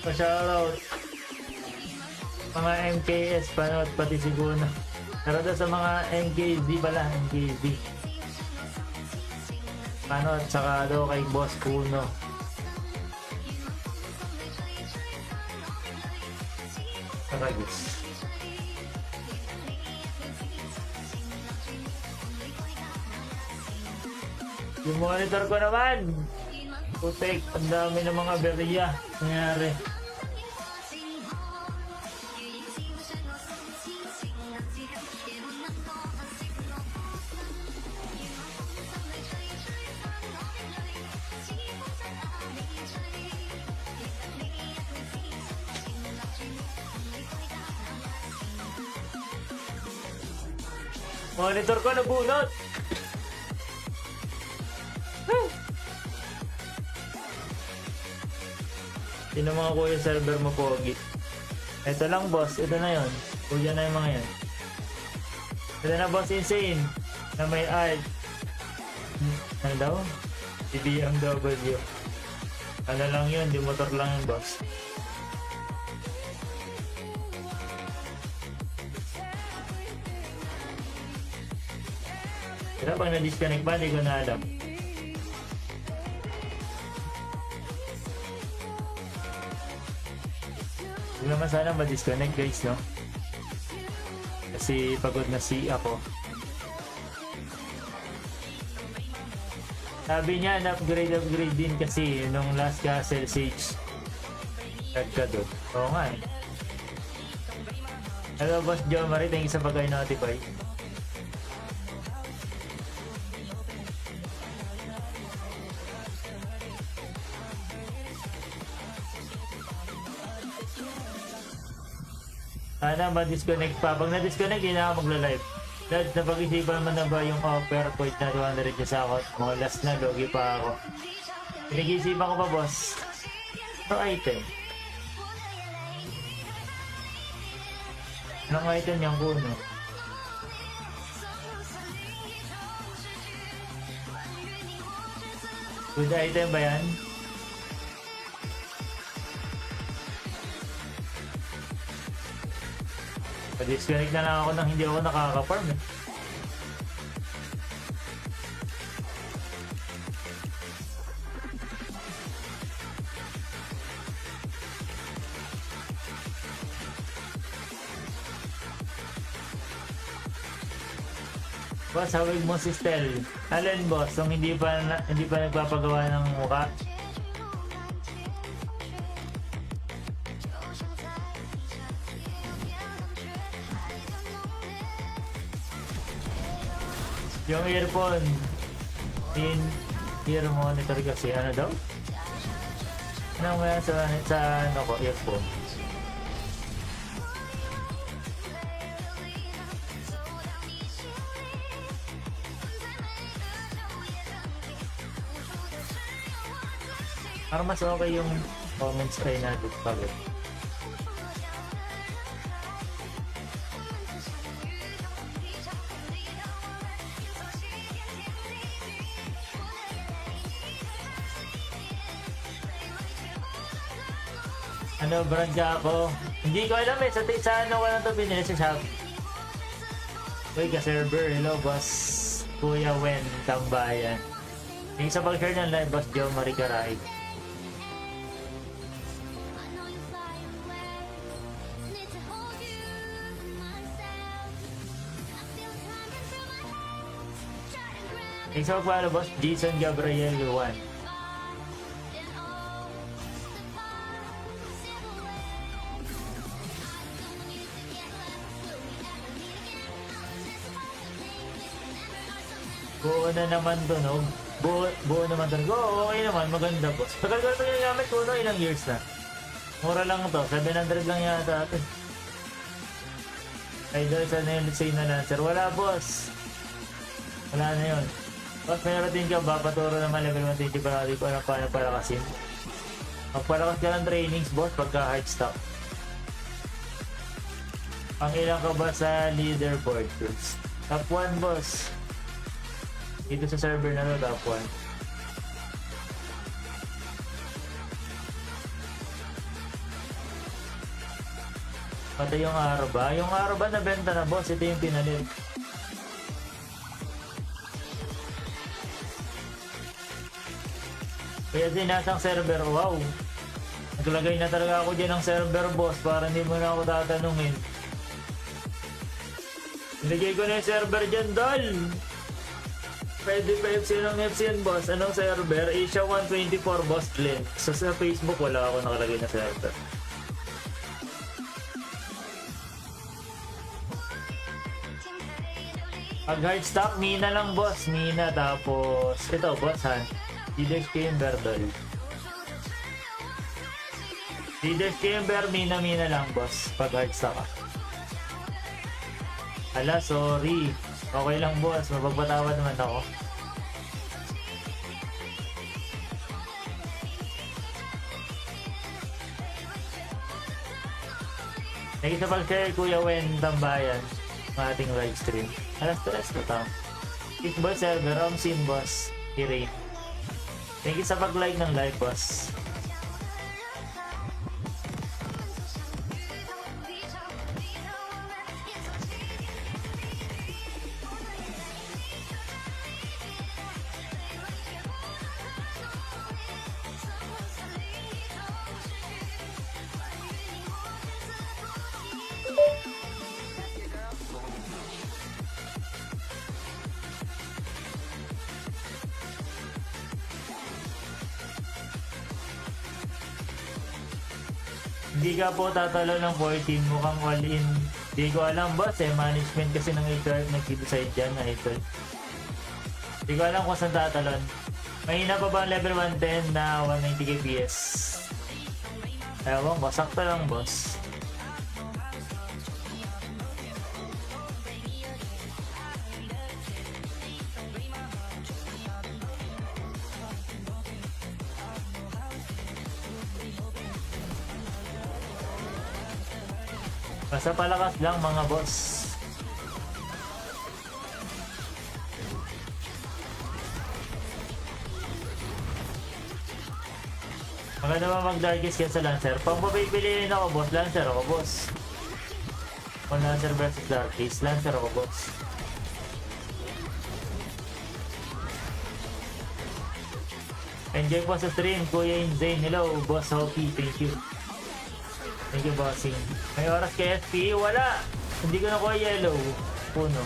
Pa-shoutout. Mga MKS panood pati si Guna. Pero doon sa mga MKZ pala, MKZ. Panood, saka doon kay Boss Kuno. Karagis. Yung monitor ko naman. Putik, ang dami ng mga berya. Nangyari. Monitor ko nabunot. Sino mga kuya server mo pogi? Ito lang boss, ito na yon. Kuya na yung mga yan. Ito na boss insane. Na may art. Ano daw? Si BMW. Ano lang yun, di motor lang yun boss. Pero pag na-disconnect ba, hindi ko na alam. Huwag naman sana ma-disconnect guys, no? Kasi pagod na si ako. Sabi niya, upgrade din kasi nung last Castle Siege. Nagka doon. Oo nga eh. Hello Boss Joe Marie, thank you sa pag-notify. Sana ma-disconnect pa. Pag na-disconnect, hindi na ako magla-live. Dahil napag-isipan naman na ba yung offer point na 200 niya sa ako. Mga last na, logi pa ako. Pinag-isipan ko pa, boss. Ano item? Anong item yung kuno? Good item ba yan? Pa-disconnect na lang ako nang hindi ako nakaka-farm eh. Boss, hawig mo si Stel. Alin boss, kung hindi pa nagpapagawa ng mukha? Yung earphone in ear monitor kasi ano daw? Ano mo yan sa ano ko, earphone? Para mas okay yung comments ay natin pagod. Ano brand ka ako? Hindi ko alam eh. Sa ano ko lang ito binili sa shop. Uy ka-server. Hello boss. Kuya Wen Tambayan. Yung sa pag-share ng live boss Joe Marie Caray. Yung sa pag-follow boss Jason Gabriel 1. Buo na naman doon, oh. Buo naman doon. Okay naman, maganda boss. Tagal ko na yung gamit ko, no? Ilang years na. Mura lang to, 700 lang yata ito. Idol, sana yung say na Lancer. Wala boss. Wala na yun. Boss, meron din ka ba? Paturo naman level 120 para di ko alam paano palakasin. Magpalakas ka ng trainings boss pagka hard stop. Pang ilang ka ba sa leaderboard? Top 1 boss. Dito sa server na to, top 1. Pati yung Arba. Yung Arba na benta na boss. Ito yung pinalit. Kaya sinasang server. Wow. Naglagay na talaga ako dyan ng server boss para hindi mo na ako tatanungin. Nilagay ko na yung server dyan, dol. Pwede pa FC ng FCN boss. Anong server? Asia 124 boss Glenn. So sa Facebook wala ako nakalagay na server. Pag hard stock, Mina lang boss. Mina tapos ito boss ha. Didex Chamber dol. Didex Chamber, Mina lang boss. Pag hard stock ka. Ala, sorry. Okay lang boss, mapagpatawad naman ako. Thank you sa pag-share Kuya Wen Tambayan ng ating live stream. Alas 3 na tao. Kickball server, Sim boss. Irene. Thank you sa pag-like ng live boss. Hindi ka po tatalo ng 14, mukhang all in. Hindi ko alam boss management kasi ng Icard nag-decide dyan na Icard. Hindi ko alam kung saan tatalon. Mahina pa ba ang level 110 na 190 kps? Ewan ko, sakto lang boss. Basta palakas lang mga boss. Maganda ba mag-darkest ka sa Lancer? Pag mapipiliin ako boss, Lancer ako boss. Kung Lancer versus darkest, Lancer ako boss. Enjoy po sa stream, Kuya Inzane. Hello, Boss Hockey, thank you. Thank you, bossing. May oras kay FP? Wala! Hindi ko nakuha yellow. Puno.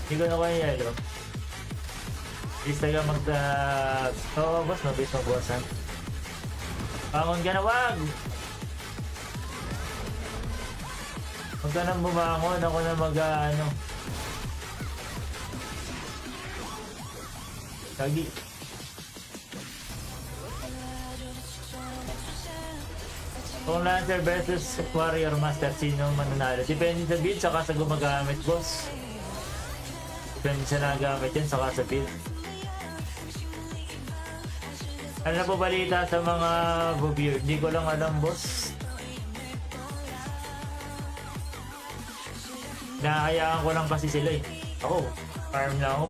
Hindi ko nakuha yellow. Please tayo Oo, boss. Mabilis mag-bossan. Bangon ka na, wag! Huwag ka nang bumangon. Ako na Kagi. Kung Lancer versus Warrior Master, sino mananalo? Depende sa build, saka sa gumagamit, boss. Depende sa nagamit yan, saka sa build. Ano na po balita sa mga Gobier? Hindi ko lang alam, boss. Nakakayaan ko lang kasi sila eh. Ako, farm na ako.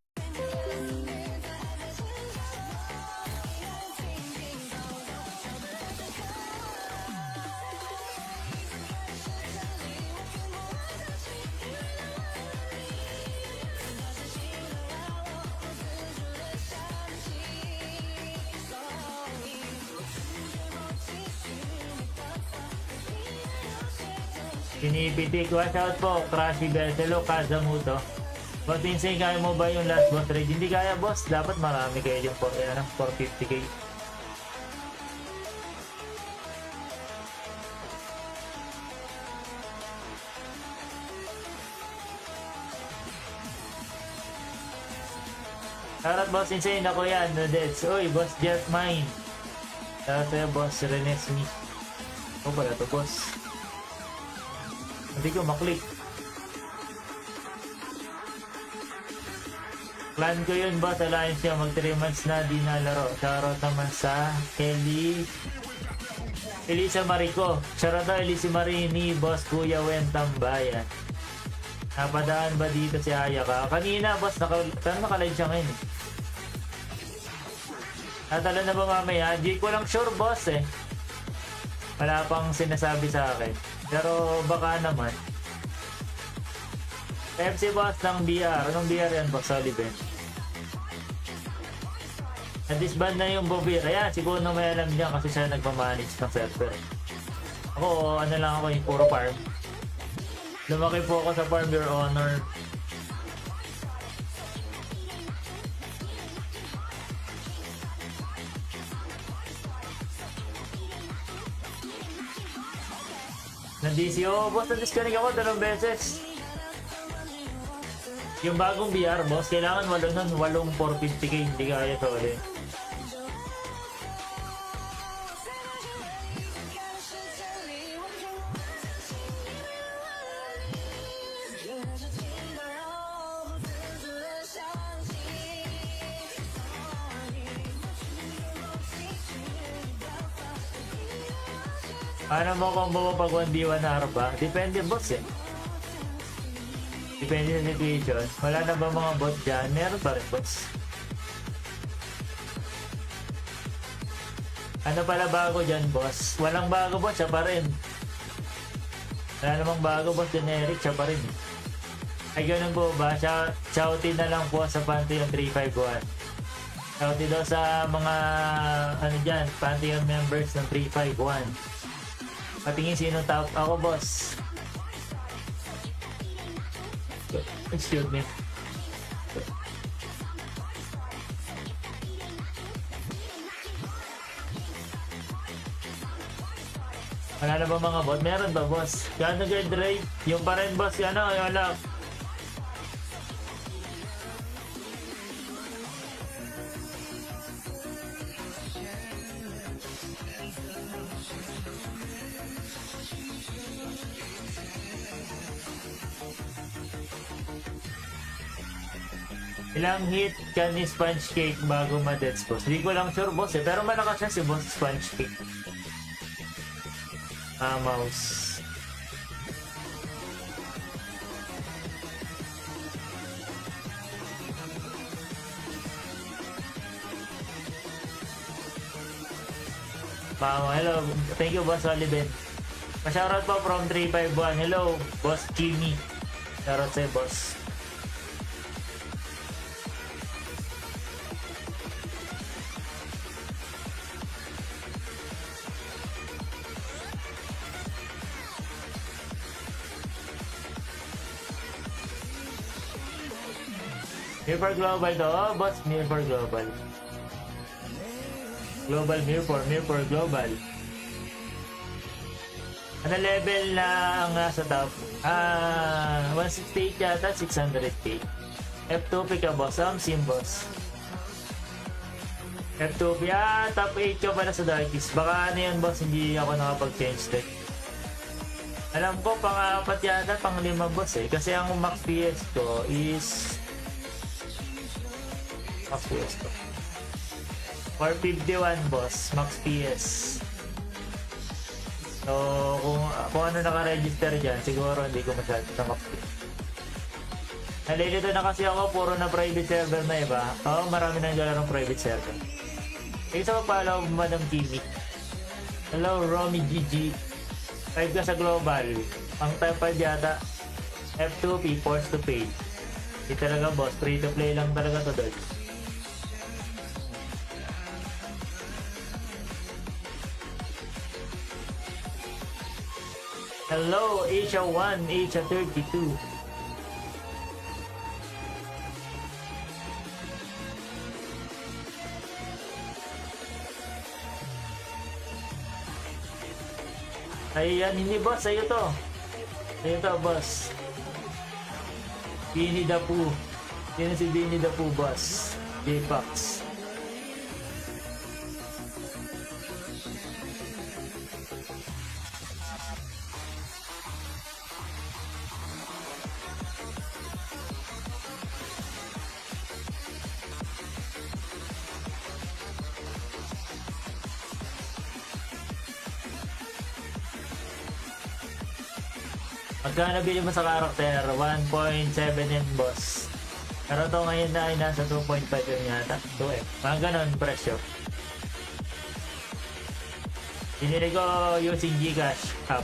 Pinipitik, watch out po, Crashy Beltelo, Kazamuto. But insane, kaya mo ba yung last boss raid? Hindi kaya boss, dapat marami kayo yung 450k. Shoutout boss insane, ako yan, no deads. Uy, boss Jeff Mine. Shoutout sa'yo boss Rene Smith. Ako pala to boss. Hindi ko maklik. Plan ko yun boss, alliance niya, mag 3 months na di nalaro. Shoutout naman sa Elisa Marico. Shoutout na Elisa Marini, boss Kuya Wen Tambayan. Napadaan ba dito si Ayaka? Kanina boss, nakalive siya ngayon. Natalo na ba mamaya? Di ko lang sure boss eh. Wala pang sinasabi sa akin. Pero baka naman. FC boss ng BR. Anong BR yan boss? Oliver. Na-disband na yung Bovir. Ayan, siguro na may alam niya kasi siya nagmamanage ng server. Ako, ano lang ako yung puro farm. Lumaki po ako sa farm, Your Honor. Na-DCO, boss, na-disconnect ako 2 beses. Yung bagong BR, boss, kailangan 8 nun, 8 450k, hindi kaya solid. Paano mo kung bumapag 1v1 na ba? Depende boss eh. Depende sa situation. Wala na ba mga bot dyan? Meron pa rin boss. Ano pala bago dyan boss? Walang bago boss, siya pa rin. Wala namang bago boss, generic, siya pa rin. Ay ganun po ba? Shoutin na lang po sa Pantheon 351. Shoutin daw sa mga ano dyan, Pantheon members ng 351. Patingin sino top. Ako boss. Excuse me. Wala na ba mga bot? Meron ba boss? Gano'n guard rate? Yung pa rin boss, ano, wala. Ilang hit ka ni Sponge Cake bago ma-deaths boss? Hindi ko lang sure boss eh, pero malakas siya si boss Sponge Cake. Mouse. Wow, hello. Thank you boss Oliven. Pa-shoutout po from 351. Hello, boss Jimmy. Shoutout sa'yo boss. Mirror Global to. Oh, boss, Mirror Global. Global Mirror Global. Ano level na ang nasa top? 168 yata, 600k. F2P ka boss, sim boss. F2P, top 8 ka pala sa Darkies. Baka ano yun boss, hindi ako nakapag-change deck. Alam ko, pang-4 yata, pang-5 boss eh. Kasi ang max PS ko is... Max PS ko. 451 boss, max PS. So, kung ano naka-register dyan, siguro hindi ko masyado sa max PS. Nalilito na kasi ako, puro na private server na iba. Oo, marami na naglalaro ng private server. Kaya sa kapalaw, Madam Kimi. Hello, Romy GG. 5 ka sa global. Ang time pa yata, F2P, force to pay. Hindi talaga boss, free to play lang talaga to doon. Hello, Asia 1, Asia 32. Ayan, hindi boss, sa'yo to. Sa'yo to, boss. Bini Dapu. Sino si Bini Dapu, boss? J-Pax. Magkano bili mo sa karakter? 1.7 yan boss. Pero to ngayon na ay nasa 2.5 yun yata. 2 mga ganon presyo. Binili ko using Gcash app.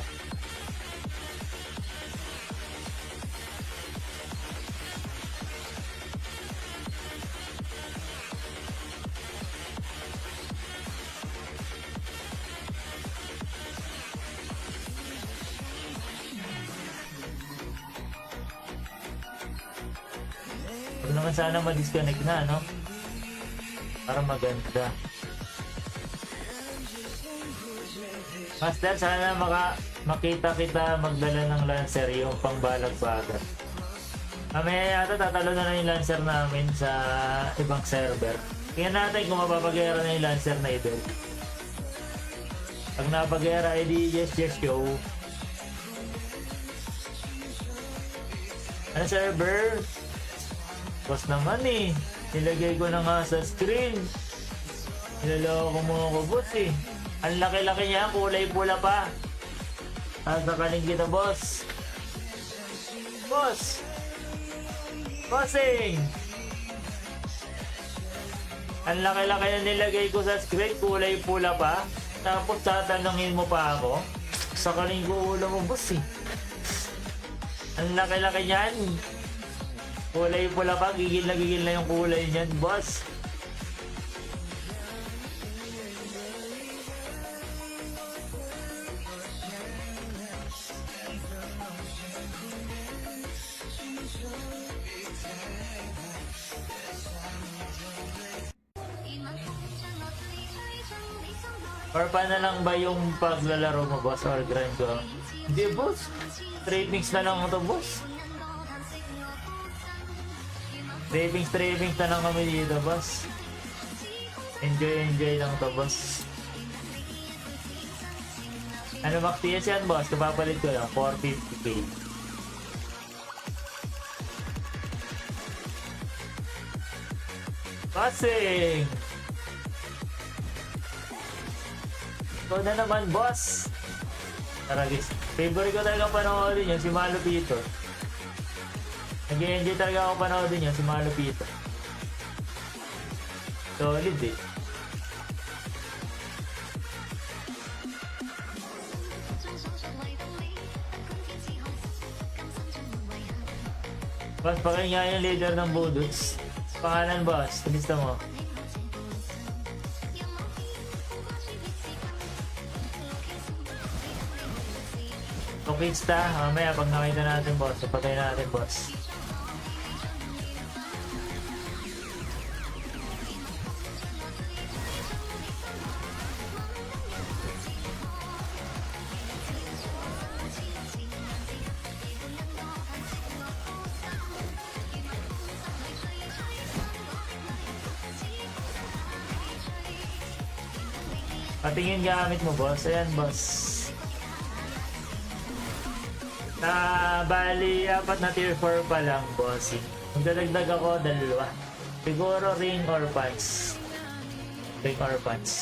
Huwag naman sana ma-disconnect na, no? Para maganda. Master, sana makita kita magdala ng Lancer yung pangbalag-bagat. Mamaya yata tatalo na yung Lancer namin sa ibang server. Tingnan natin kung mapapagera na yung Lancer na ito. Pag napagera, edi yes show. Ano server? Boss naman eh. Nilagay ko na nga sa screen. Nilaloko mo ako, boss eh. Ang laki-laki niya, kulay pula pa. Sasakaling kita, boss. Boss! Bossing! Ang laki-laki na nilagay ko sa screen, kulay pula pa. Tapos tatanungin mo pa ako. Sakaling ko ulo mo, boss eh. Ang laki-laki niyan. Kulay pula pa, gigil na yung kulay niyan, boss. Or pa na lang ba yung paglalaro mo, boss, or grind ko? Hindi, boss. Trade mix na lang ito, boss. Trippings na lang kami dito, boss. Enjoy lang to, boss. Ano max TS yan, boss? Kapapalit ko lang, 450k. Passing! Ito na naman, boss! Tara guys, favorite ko talaga panoodin yun, si Malupito. Nag-enjoy talaga ako panoodin yun, si Malupito. Solid eh. Boss, pakinggan yung leader ng Budots. Pangalan, boss, kumista mo? Tukista, mamaya pag nakita natin, boss, sapatay natin, boss. Patingin gamit mo, boss. Ayan, boss. Bali, apat na tier 4 pa lang, bossing. Magdadagdag ako, dalawa. Siguro ring or pants. Ring or pants.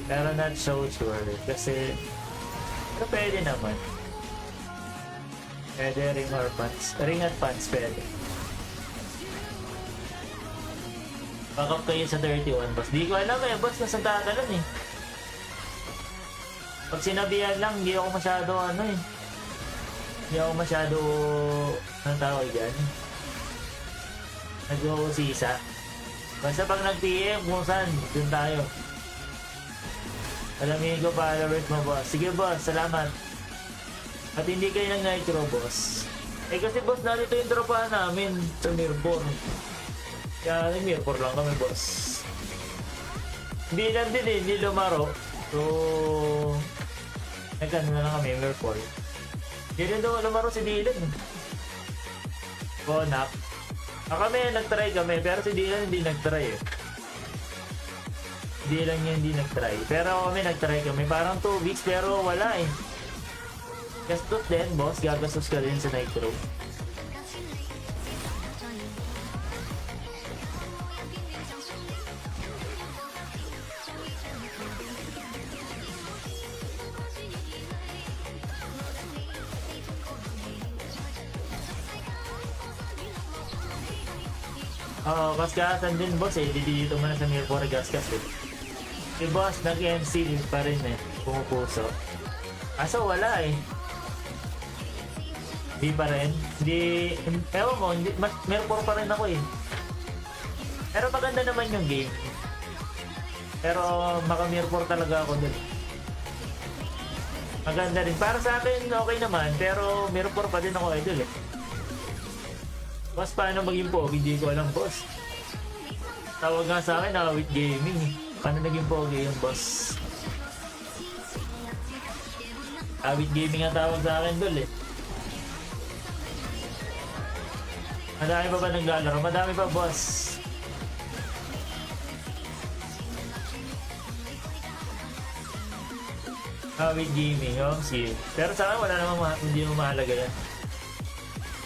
Pero not so sure. Kasi, pero pwede naman. Pwede ring or pants. Ring at pants, pwede. Back up kayo sa 31, boss. Di ko alam eh, boss. Nasaan tatalon eh. Pag sinabihan lang, hindi ako masyado hindi ako masyado anong tawag dyan, nag-uusisa. Basta pag nag-PM kung saan, dun tayo. Alamin ko followers mo, boss. Sige, boss, salamat. At hindi kayo ng nitro, boss. Eh kasi boss, narito yung tropahan namin sa Mirpor. Kaya Mirpor lang kami, boss. Hindi lang din eh, hindi lumaro. So, nagkano na lang kami, Mirpor. Hindi rin doon lumaro si Dylan. Bonak. Kami, nag-try kami, pero si Dylan hindi nag-try eh. Dylan niya hindi nag-try. Pero kami nag-try kami, parang 2 weeks pero wala eh. Gastos din, boss. Gagastos ka din sa nitro. Oo, kasgasan din, boss eh. Dito mo na sa Mirpor gasgas eh. Si boss nag-MC pa rin eh. Pumupuso. Kaso wala eh. Hindi pa rin. Hindi, ewan mo, hindi, Merpor pa rin ako eh. Pero maganda naman yung game. Pero maka-Merpor talaga ako dun. Maganda rin. Para sa akin, okay naman. Pero Merpor pa din ako idol eh. Boss, paano maging pogi? Hindi ko alam, boss. Tawag nga sa akin, Awit Gaming eh. Paano naging pogi yung boss? Awit Gaming ang tawag sa akin dul eh. Madami pa ba naglalaro? Madami pa, boss. Awit Gaming, oh, see. Pero sa akin, wala namang hindi mo mahalaga yan.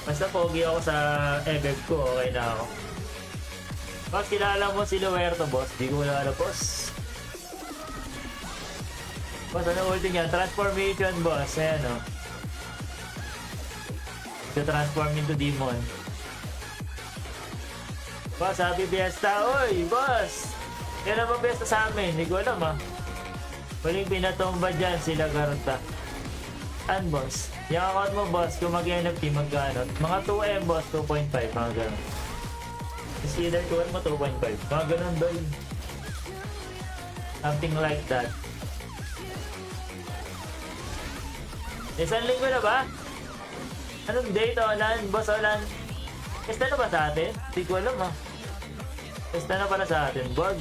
Basta pogi ako sa event ko, okay na ako. Boss, kilala mo si Luerto, boss? Di ko kilala, boss. Boss, ano ulti niya? Transformation, boss. Ayan, o. To transform into demon. Boss, happy fiesta. Oy, boss! Yan ang fiesta sa amin. Hindi ko alam, ha. Waling pinatumba dyan sila Garta. An, boss? Yung account mo, boss, kung mag-NFT, magkano? Mga 2M, boss, 2.5, mga gano'n. Is either 2 mo 2.5. Mga ganun doon. Something like that. Isang linggo na ba? Anong date? Olan? Boss, Olan? Pesta na ba sa atin? Hindi ko alam ha. Pesta na pala sa atin. Bog.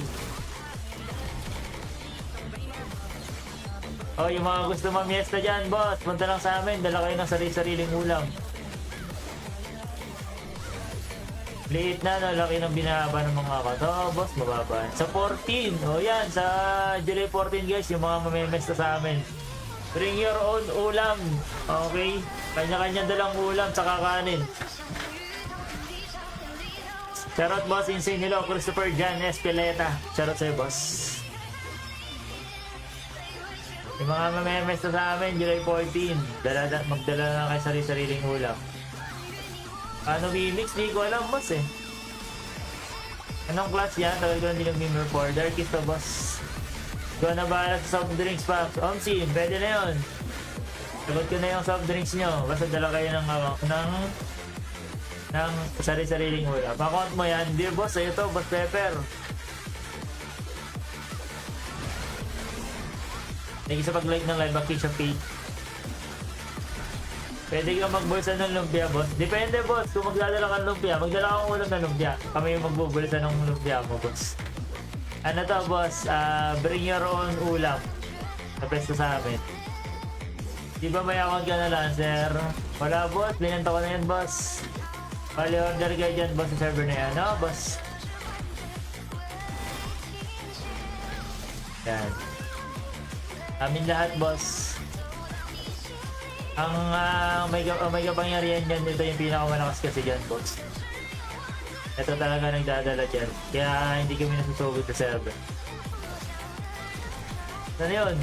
Oh, yung mga gusto mamiesta dyan, boss. Punta lang sa amin. Dala kayo ng sarili-sariling ulam. Liit na, no? Laki ng binaba ng mga account. Oh, boss, mababa. Sa 14. O yan, sa July 14, guys, yung mga mamemesta sa amin. Bring your own ulam. Okay? Kanya-kanya dalang ulam sa kakanin. Charot, boss. Insane nilo. Christopher Jan Espeleta. Charot sa'yo, boss. Yung mga mamemesta sa amin, July 14. Magdala na kayo sarili-sariling ulam. Ano remix? Di ko alam, boss eh. Anong class yan? Tagal ko hindi nag-member for. Darkest to, boss. Ikaw na bahala sa soft drinks, Paps. Omsin, pwede na yun. Sagot ko na yung soft drinks nyo. Basta dala kayo ng sarili-sariling ulam. Account mo yan. Dear boss, sa'yo to, Boss Pepper. Thank you sa pag-like ng live back sa page. Pwede kang magbulsa ng lumpia, boss. Depende, boss. Kung magdadala ka ng lumpia, magdala kang ulam ng lumpia. Kami yung magbubulsa ng lumpia mo, boss. Ano to, boss? Bring your own ulam. Napesto sa amin. Di ba may account ka na, Lancer? Wala, boss. Binenta ko na yan, boss. Pali order kayo dyan, boss, sa server na yan. No, boss? Yan. Amin lahat, boss. Ang may kapangyarihan dyan, ito yung pinakamalakas kasi dyan, boss. Ito talaga nagdadala dyan. Kaya hindi kami nasusugod sa server. Ano yun?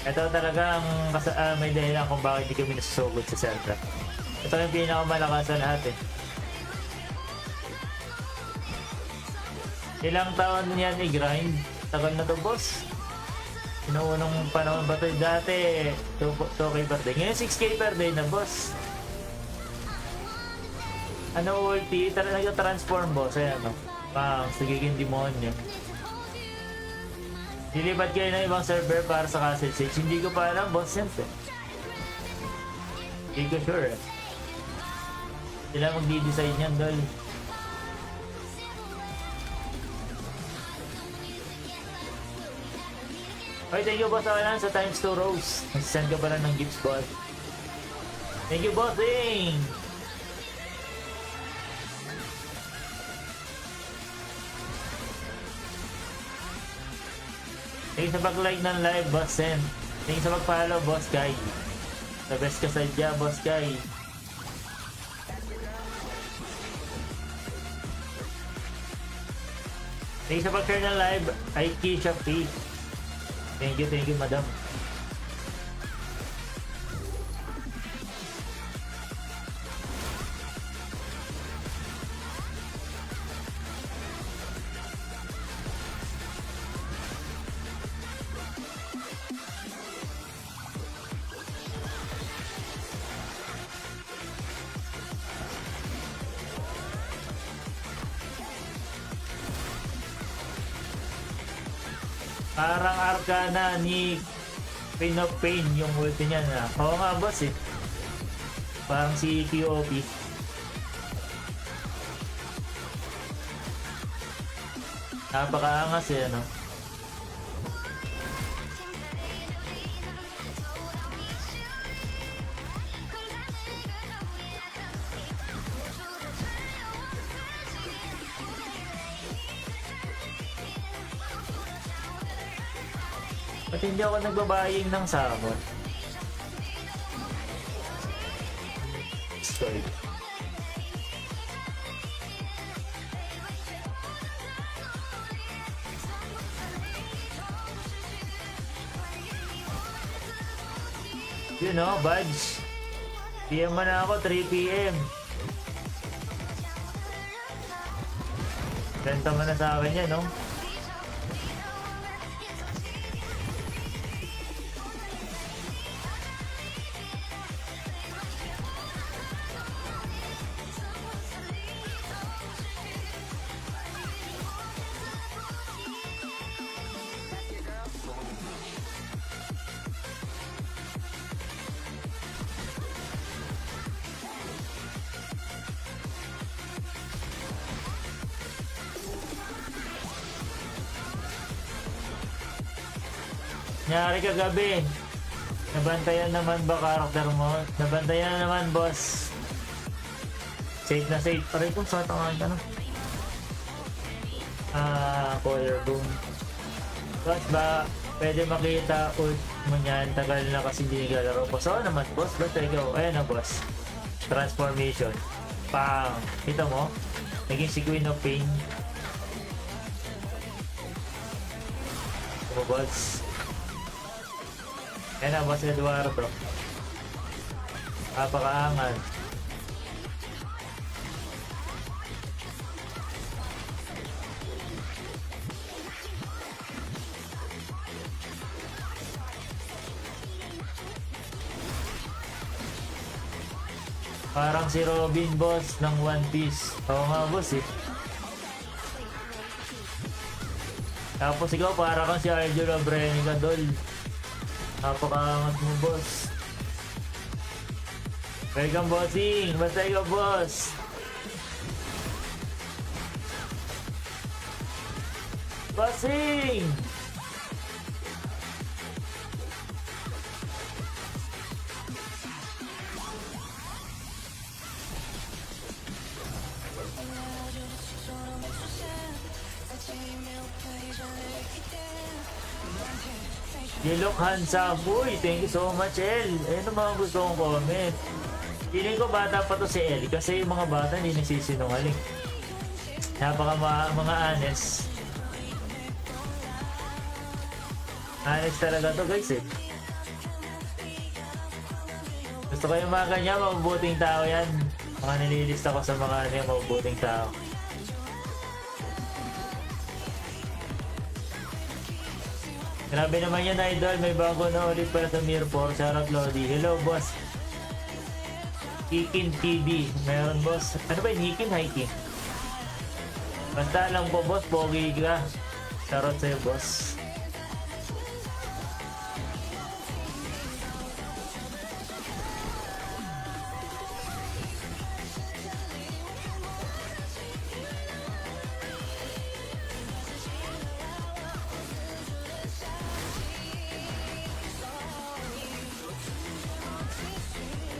Ito talaga ang may dahilan kung bakit hindi kami nasusugod sa server. Ito yung pinakamalakas sa lahat eh. Ilang taon yan i-grind? Tagal na to, boss. Noong panahon ba ito? Dati 2K per day. Ngayon 6K per day na, boss. Ano ulti? Nag-transform, boss. Ayan, no? Pang sigiging demonyo. Dilipat kayo ng ibang server para sa Castle Sage. Hindi ko pa alam, boss, yan. Hindi ko sure. Sila magdi-design yan, dol. Okay, thank you, boss. Alan, sa times 2 rows. Nagsisend ka pala ng gifts, boss. Thank you, bossing! Thank you sa pag-like ng live, boss Sen. Thank you sa pag-follow, boss Kai. The best ka sadya, boss Kai. Thank you sa pag-share ng live, Aiki Shopee. Thank you, madam. Parang Arcana ni Pain of Pain yung ulti niya na. Oo nga boss eh. Parang si QOP. Napakaangas eh ano. At hindi ako nagbabaying ng samon. Sorry. You know, badge. PM mo na ako, 3 PM. Benta mo na sa akin yan, no? Nangyari kagabi. Nabantayan naman ba karakter mo? Nabantayan naman, boss. Safe na safe. Aray kung saan tangan ka na. Collarbone. Boss ba, pwede makita ult mo niyan. Tagal na kasi hindi naglalaro. Boss, oo naman, boss. Basta ikaw. Ayan na, boss. Transformation. Pang. Kita mo? Naging si Queen of Pain. Ito, boss. Ayan na, boss Eduardo. Napakaangal. Parang si Robin, boss, ng One Piece. Oo nga, boss eh. Tapos ikaw, para kang si Arjun Abrenica, dol. Napakaangat mo, boss. Welcome, bossing. Basta ikaw, boss. Bossing! You look handsome. Uy, thank you so much, El. Ayun ang mga gusto kong comment. Feeling ko bata pa to si El kasi yung mga bata hindi nagsisinungaling. Napaka mga honest. Honest talaga to, guys eh. Gusto ko yung mga ganyan, mabubuting tao yan. Mga nililista ko sa mga mabubuting tao. Grabe naman yan, idol. May bago na ulit pala sa Mirror 4. Shoutout, Lodi. Hello, boss. Hikin TV. Meron, boss. Ano ba yung Hikin? Hiking. Basta lang po, boss. Pogi ka. Shoutout sa'yo, boss.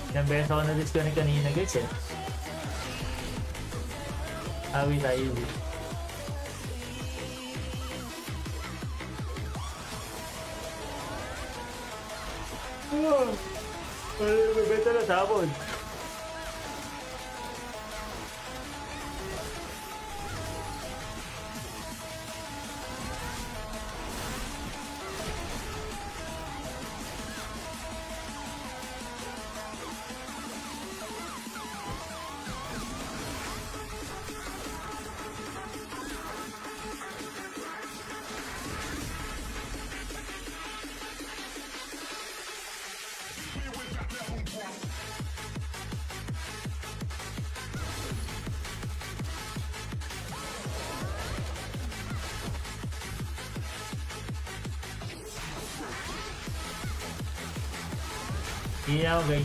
Ilang beses ako na-disconnect kanina, guys eh. Awi tayo. May beta na sabon. Hindi na ako guys.